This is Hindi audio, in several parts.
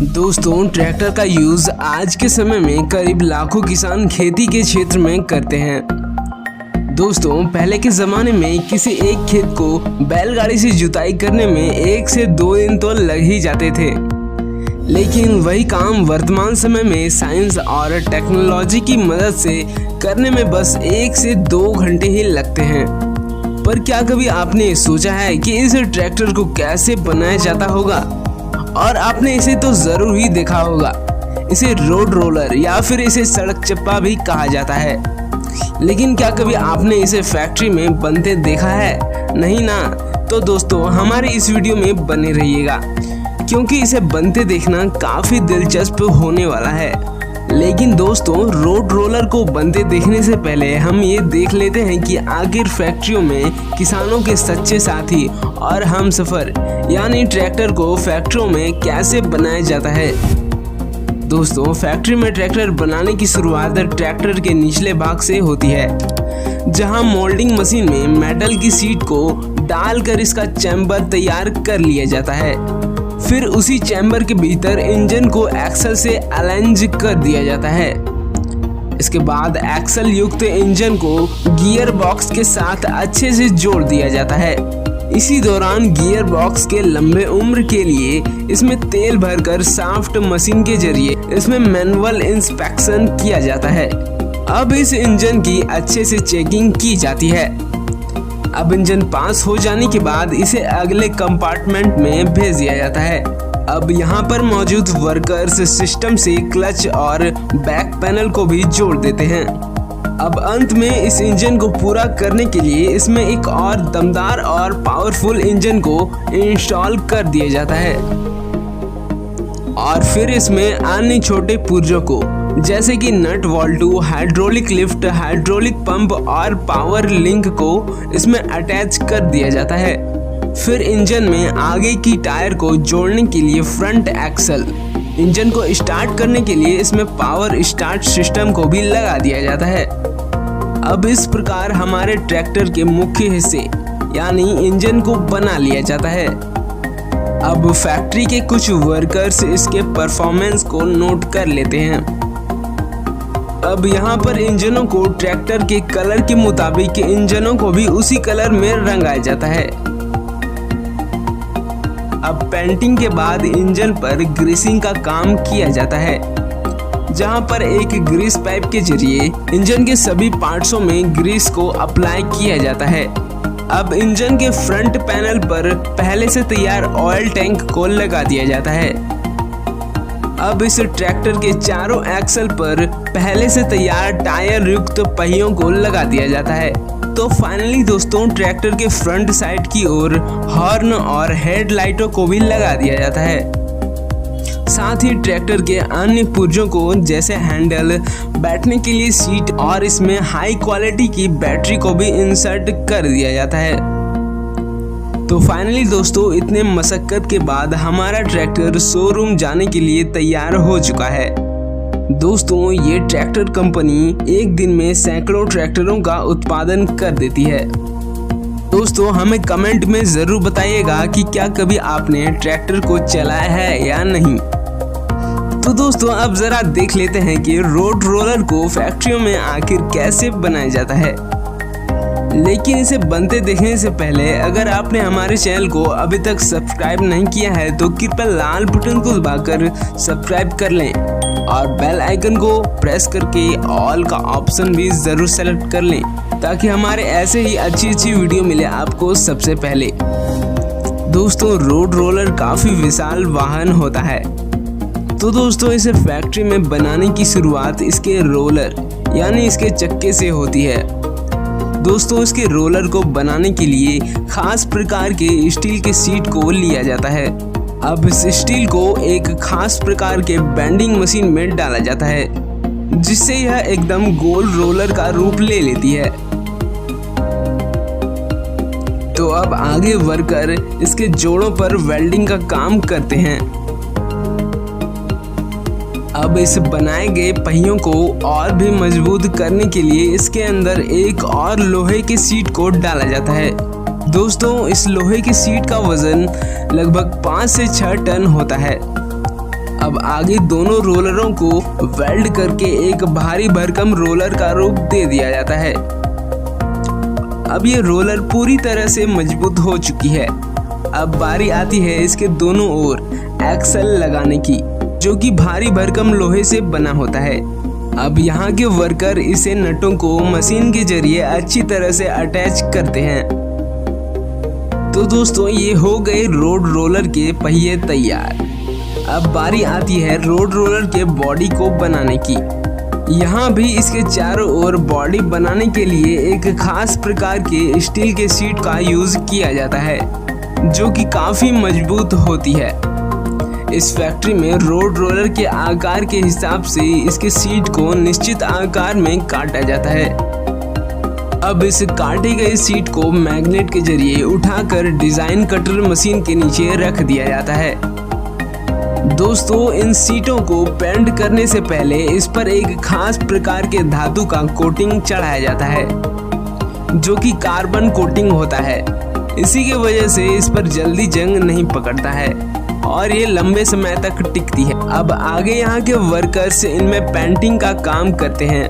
दोस्तों, ट्रैक्टर का यूज आज के समय में करीब लाखों किसान खेती के क्षेत्र में करते हैं। दोस्तों, पहले के ज़माने में किसी एक खेत को बैलगाड़ी से जुताई करने में 1 से 2 दिन तो लग ही जाते थे, लेकिन वही काम वर्तमान समय में साइंस और टेक्नोलॉजी की मदद से करने में बस 1 से 2 घंटे ही लगते हैं। पर क्या कभी आपने सोचा है कि इस ट्रैक्टर को कैसे बनाया जाता होगा? और आपने इसे तो ज़रूर ही देखा होगा। इसे रोड रोलर या फिर इसे सड़क चप्पा भी कहा जाता है, लेकिन क्या कभी आपने इसे फैक्ट्री में बनते देखा है? नहीं ना? तो दोस्तों, हमारे इस वीडियो में बने रहिएगा, क्योंकि इसे बनते देखना काफ़ी दिलचस्प होने वाला है। लेकिन दोस्तों, रोड रोलर को बनते देखने से पहले हम ये देख लेते हैं कि आखिर फैक्ट्रियों में किसानों के सच्चे साथी और हमसफर यानी ट्रैक्टर को फैक्ट्रियों में कैसे बनाया जाता है। दोस्तों, फैक्ट्री में ट्रैक्टर बनाने की शुरुआत ट्रैक्टर के निचले भाग से होती है, जहां मोल्डिंग मशीन में मेटल की शीट को डालकर इसका चैम्बर तैयार कर लिया जाता है। फिर उसी चैम्बर के भीतर इंजन को एक्सल से अलाइन कर दिया जाता है। इसके बाद एक्सल युक्त इंजन को गियर बॉक्स के साथ अच्छे से जोड़ दिया जाता है। इसी दौरान गियर बॉक्स के लंबे उम्र के लिए इसमें तेल भरकर शाफ्ट मशीन के जरिए इसमें मैनुअल इंस्पेक्शन किया जाता है। अब इस इंजन की अच्छे से चेकिंग की जाती है। अब इंजन पास हो जाने के बाद इसे अगले कंपार्टमेंट में भेज दिया जाता है। अब यहाँ पर मौजूद वर्कर्स सिस्टम से क्लच और बैक पैनल को भी जोड़ देते हैं। अब अंत में इस इंजन को पूरा करने के लिए इसमें एक और दमदार और पावरफुल इंजन को इंस्टॉल कर दिया जाता है, और फिर इसमें अन्य छोटे पुर्जों को जैसे कि नट वॉल्टू, हाइड्रोलिक लिफ्ट, हाइड्रोलिक पंप और पावर लिंक को इसमें अटैच कर दिया जाता है। फिर इंजन में आगे की टायर को जोड़ने के लिए फ्रंट एक्सल, इंजन को स्टार्ट करने के लिए इसमें पावर स्टार्ट सिस्टम को भी लगा दिया जाता है। अब इस प्रकार हमारे ट्रैक्टर के मुख्य हिस्से यानी इंजन को बना लिया जाता है। अब फैक्ट्री के कुछ वर्कर्स इसके परफॉर्मेंस को नोट कर लेते हैं। अब यहाँ पर इंजनों को ट्रैक्टर के कलर के मुताबिक इंजनों को भी उसी कलर में रंगाया जाता है। अब पेंटिंग के बाद इंजन पर ग्रीसिंग का काम किया जाता है, जहां पर एक ग्रीस पाइप के जरिए इंजन के सभी पार्ट्सों में ग्रीस को अप्लाई किया जाता है। अब इंजन के फ्रंट पैनल पर पहले से तैयार ऑयल टैंक को लगा दिया जाता है। अब इस ट्रैक्टर के चारों एक्सल पर पहले से तैयार टायर युक्त पहियों को लगा दिया जाता है। तो फाइनली दोस्तों, ट्रैक्टर के फ्रंट साइड की ओर हॉर्न और हेडलाइटों को भी लगा दिया जाता है। साथ ही ट्रैक्टर के अन्य पुर्जों को जैसे हैंडल, बैठने के लिए सीट और इसमें हाई क्वालिटी की बैटरी को भी इंसर्ट कर दिया जाता है। तो फाइनली दोस्तों, इतने मशक्कत के बाद हमारा ट्रैक्टर शोरूम जाने के लिए तैयार हो चुका है। दोस्तों, ये ट्रैक्टर कंपनी एक दिन में सैकड़ों ट्रैक्टरों का उत्पादन कर देती है। दोस्तों, हमें कमेंट में ज़रूर बताइएगा कि क्या कभी आपने ट्रैक्टर को चलाया है या नहीं। तो दोस्तों, अब ज़रा देख लेते हैं कि रोड रोलर को फैक्ट्रियों में आखिर कैसे बनाया जाता है। लेकिन इसे बनते देखने से पहले अगर आपने हमारे चैनल को अभी तक सब्सक्राइब नहीं किया है तो कृपया लाल बटन को दबाकर सब्सक्राइब कर लें और बेल आइकन को प्रेस करके ऑल का ऑप्शन भी ज़रूर सेलेक्ट कर लें, ताकि हमारे ऐसे ही अच्छी वीडियो मिले आपको सबसे पहले। दोस्तों, रोड रोलर काफ़ी विशाल वाहन होता है। तो दोस्तों, इसे फैक्ट्री में बनाने की शुरुआत इसके रोलर यानी इसके चक्के से होती है। दोस्तों, इसके रोलर को बनाने के लिए खास प्रकार के स्टील के सीट को लिया जाता है। अब इस स्टील को एक खास प्रकार के बेंडिंग मशीन में डाला जाता है, जिससे यह एकदम गोल रोलर का रूप ले लेती है। तो अब आगे वर्कर इसके जोड़ों पर वेल्डिंग का काम करते हैं। अब इस बनाए गए पहियों को और भी मजबूत करने के लिए इसके अंदर एक और लोहे की सीट को डाला जाता है। दोस्तों, इस लोहे की सीट का वजन लगभग 5 से 6 टन होता है। अब अब आगे दोनों रोलरों को वेल्ड करके एक भारी भरकम रोलर का रूप दे दिया जाता है। अब ये रोलर पूरी तरह से मजबूत हो चुकी है। अब बारी आती है इसके दोनों ओर एक्सल लगाने की, जो कि भारी भरकम लोहे से बना होता है। अब यहाँ के वर्कर इसे नटों को मशीन के जरिए अच्छी तरह से अटैच करते हैं। तो दोस्तों ये हो गए रोड रोलर के पहिए तैयार। अब बारी आती है रोड रोलर के बॉडी को बनाने की। यहाँ भी इसके चारों ओर बॉडी बनाने के लिए एक खास प्रकार के स्टील के सीट का यूज किया जाता है, जो कि काफी मजबूत होती है। इस फैक्ट्री में रोड रोलर के आकार के हिसाब से इसके सीट को निश्चित आकार में काटा जाता है। अब इस काटे गए सीट को मैग्नेट के जरिए उठाकर डिजाइन कटर मशीन के नीचे रख दिया जाता है। दोस्तों इन सीटों को पेंट करने से पहले इस पर एक खास प्रकार के धातु का कोटिंग चढ़ाया जाता है, जो कि कार्बन कोटिंग होता है। इसी की वजह से इस पर जल्दी जंग नहीं पकड़ता है और ये लंबे समय तक टिकती है। अब आगे यहाँ के वर्कर्स इनमें पेंटिंग का काम करते हैं।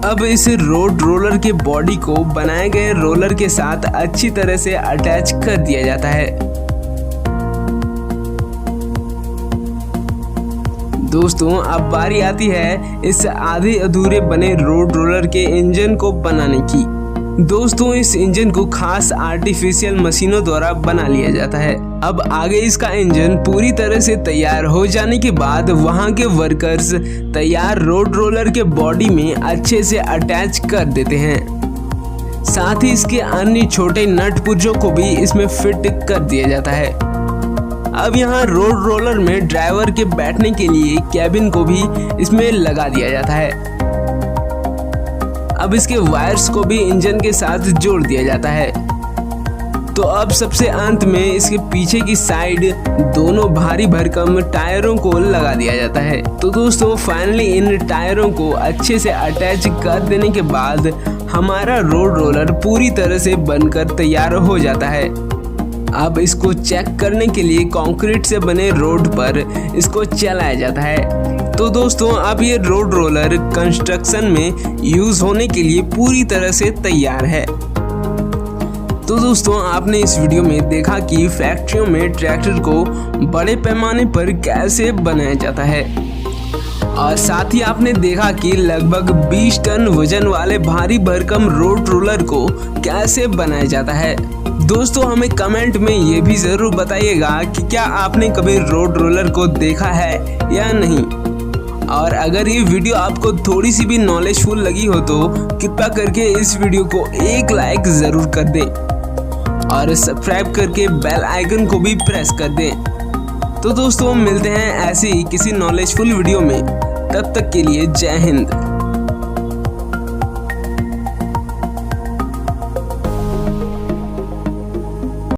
अब इस रोड रोलर के बॉडी को बनाए गए रोलर के साथ अच्छी तरह से अटैच कर दिया जाता है। दोस्तों अब बारी आती है इस आधे अधूरे बने रोड रोलर के इंजन को बनाने की। दोस्तों इस इंजन को खास आर्टिफिशियल मशीनों द्वारा बना लिया जाता है। अब आगे इसका इंजन पूरी तरह से तैयार हो जाने के बाद वहां के वर्कर्स तैयार रोड रोलर के बॉडी में अच्छे से अटैच कर देते हैं। साथ ही इसके अन्य छोटे नट पुर्जों को भी इसमें फिट कर दिया जाता है। अब यहाँ रोड रोलर में ड्राइवर के बैठने के लिए कैबिन को भी इसमें लगा दिया जाता है। अब इसके वायर्स को भी इंजन के साथ जोड़ दिया जाता है। तो अब सबसे अंत में इसके पीछे की साइड दोनों भारी भरकम टायरों को लगा दिया जाता है। तो दोस्तों फाइनली इन टायरों को अच्छे से अटैच कर देने के बाद हमारा रोड रोलर पूरी तरह से बनकर तैयार हो जाता है। अब इसको चेक करने के लिए कंक्रीट से बने रोड पर इसको चलाया जाता है। तो दोस्तों अब ये रोड रोलर कंस्ट्रक्शन में यूज होने के लिए पूरी तरह से तैयार है। तो दोस्तों आपने इस वीडियो में देखा कि फैक्ट्रियों में ट्रैक्टर को बड़े पैमाने पर कैसे बनाया जाता है, और साथ ही आपने देखा कि लगभग 20 टन वजन वाले भारी भरकम रोड रोलर को कैसे बनाया जाता है। दोस्तों हमें कमेंट में ये भी ज़रूर बताइएगा कि क्या आपने कभी रोड रोलर को देखा है या नहीं। और अगर ये वीडियो आपको थोड़ी सी भी नॉलेजफुल लगी हो तो कृपया करके इस वीडियो को एक लाइक ज़रूर कर दें और सब्सक्राइब करके बेल आइकन को भी प्रेस कर दें। तो दोस्तों मिलते हैं ऐसे ही किसी नॉलेजफुल वीडियो में, तब तक के लिए जय हिंद।